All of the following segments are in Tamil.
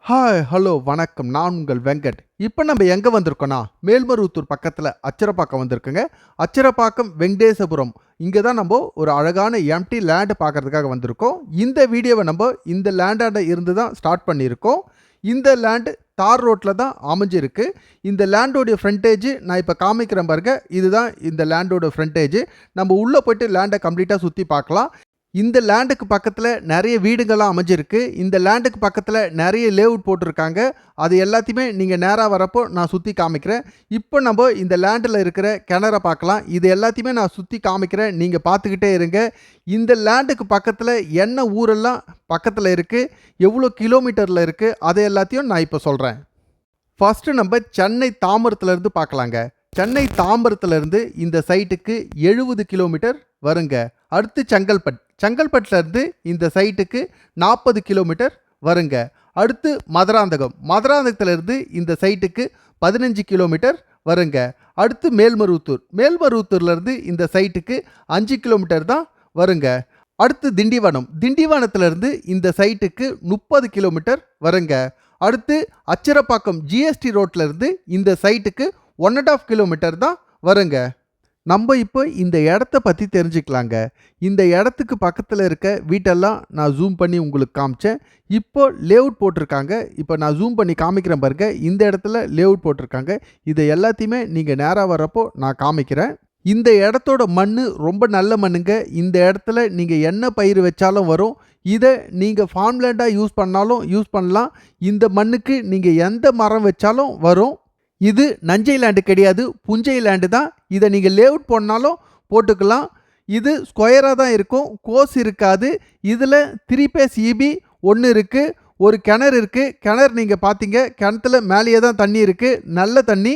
ஹாய் ஹலோ வணக்கம். நான் உங்கள் வெங்கட். இப்போ நம்ம எங்கே வந்திருக்கோன்னா மேல்மருவத்தூர் பக்கத்தில் அச்சரப்பாக்கம் வந்திருக்குங்க. அச்சரப்பாக்கம் வெங்கடேசபுரம் இங்கே தான் நம்ம ஒரு அழகான எம்டி லேண்டு பார்க்கறதுக்காக வந்திருக்கோம். இந்த வீடியோவை நம்ம இந்த லேண்டாண்ட இருந்து தான் ஸ்டார்ட் பண்ணியிருக்கோம். இந்த லேண்டு தார் ரோட்டில் தான் அமைஞ்சிருக்கு. இந்த லேண்டோடைய ஃப்ரண்டேஜ் நான் இப்போ காமிக்கிறேன் பாருங்க. இதுதான் இந்த லேண்டோட ஃப்ரண்டேஜ். நம்ம உள்ளே போய்ட்டு லேண்டை கம்ப்ளீட்டாக சுற்றி பார்க்கலாம். இந்த லேண்டுக்கு பக்கத்தில் நிறைய வீடுங்கள்லாம் அமைஞ்சிருக்கு. இந்த லேண்டுக்கு பக்கத்தில் நிறைய லேஅவுட் போட்டிருக்காங்க. அது எல்லாத்தையுமே நீங்கள் நேராக வரப்போ நான் சுற்றி காமிக்கிறேன். இப்போ நம்ம இந்த லேண்டில் இருக்கிற கிணறை பார்க்கலாம். இது எல்லாத்தையுமே நான் சுற்றி காமிக்கிறேன், நீங்கள் பார்த்துக்கிட்டே இருங்க. இந்த லேண்டுக்கு பக்கத்தில் என்ன ஊரெல்லாம் பக்கத்தில் இருக்குது, எவ்வளோ கிலோமீட்டரில் இருக்குது, அதை எல்லாத்தையும் நான் இப்போ சொல்கிறேன். ஃபஸ்ட்டு நம்ம சென்னை தாம்பரத்துலேருந்து பார்க்கலாங்க. சென்னை தாம்பரத்துலேருந்து இந்த சைட்டுக்கு 70 கிலோமீட்டர் வருங்க. அடுத்து செங்கல்பட்டுலேருந்து இந்த சைட்டுக்கு 40 கிலோமீட்டர் வருங்க. அடுத்து மதுராந்தகத்திலேருந்து இந்த சைட்டுக்கு 15 கிலோமீட்டர் வருங்க. அடுத்து மேல்மருவத்தூர்லேருந்து இந்த சைட்டுக்கு 5 கிலோமீட்டர் தான் வருங்க. அடுத்து திண்டிவனத்திலேருந்து இந்த சைட்டுக்கு 30 கிலோமீட்டர் வருங்க. அடுத்து அச்சரப்பாக்கம் ஜிஎஸ்டி ரோட்லேருந்து இந்த சைட்டுக்கு 1.5 கிலோமீட்டர் தான் வருங்க. நம்ம இப்போ இந்த இடத்த பற்றி தெரிஞ்சுக்கலாங்க. இந்த இடத்துக்கு பக்கத்தில் இருக்க வீட்டெல்லாம் நான் ஜூம் பண்ணி உங்களுக்கு காமிச்சேன். இப்போ லேஅவுட் போட்டிருக்காங்க. இப்போ நான் ஜூம் பண்ணி காமிக்கிறேன் பாருங்க. இந்த இடத்துல லேஅவுட் போட்டிருக்காங்க. இதை எல்லாத்தையுமே நீங்கள் நேராக வரப்போ நான் காமிக்கிறேன். இந்த இடத்தோட மண் ரொம்ப நல்ல மண்ணுங்க. இந்த இடத்துல நீங்கள் என்ன பயிர் வச்சாலும் வரும். இதை நீங்கள் ஃபார்ம்லேண்டாக யூஸ் பண்ணாலும் யூஸ் பண்ணலாம். இந்த மண்ணுக்கு நீங்கள் எந்த மரம் வச்சாலும் வரும். இது நஞ்சை லேண்டு கிடையாது, புஞ்சை லேண்டு தான். இதை நீங்கள் லேஅவுட் பண்ணாலும் போட்டுக்கலாம். இது ஸ்கொயராக தான் இருக்கும், கோஸ் இருக்காது. இதில் 3 பேஸ் இபி ஒன்று இருக்குது. ஒரு கிணறு இருக்குது. கிணறு நீங்கள் பார்த்தீங்க, கிணத்துல மேலேயே தான் தண்ணி இருக்குது, நல்ல தண்ணி.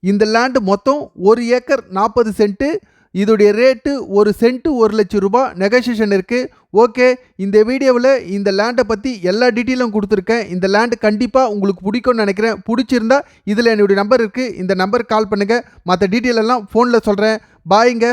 இந்த லேண்டு மொத்தம் 1 ஏக்கர் 40 சென்ட்டு. இதோடைய ரேட்டு 1 சென்ட்டு 1 லட்சம் ரூபாய். நெகோசியேஷன் இருக்குது. ஓகே, இந்த வீடியோவில் இந்த லேண்டை பற்றி எல்லா டீட்டெயிலும் கொடுத்துருக்கேன். இந்த லேண்டு கண்டிப்பாக உங்களுக்கு பிடிக்கும்னு நினைக்கிறேன். பிடிச்சிருந்தா இதில் என்னுடைய நம்பர் இருக்குது, இந்த நம்பருக்கு கால் பண்ணுங்கள். மற்ற டீட்டெயில் எல்லாம் ஃபோனில் சொல்கிறேன். பாய்ங்க.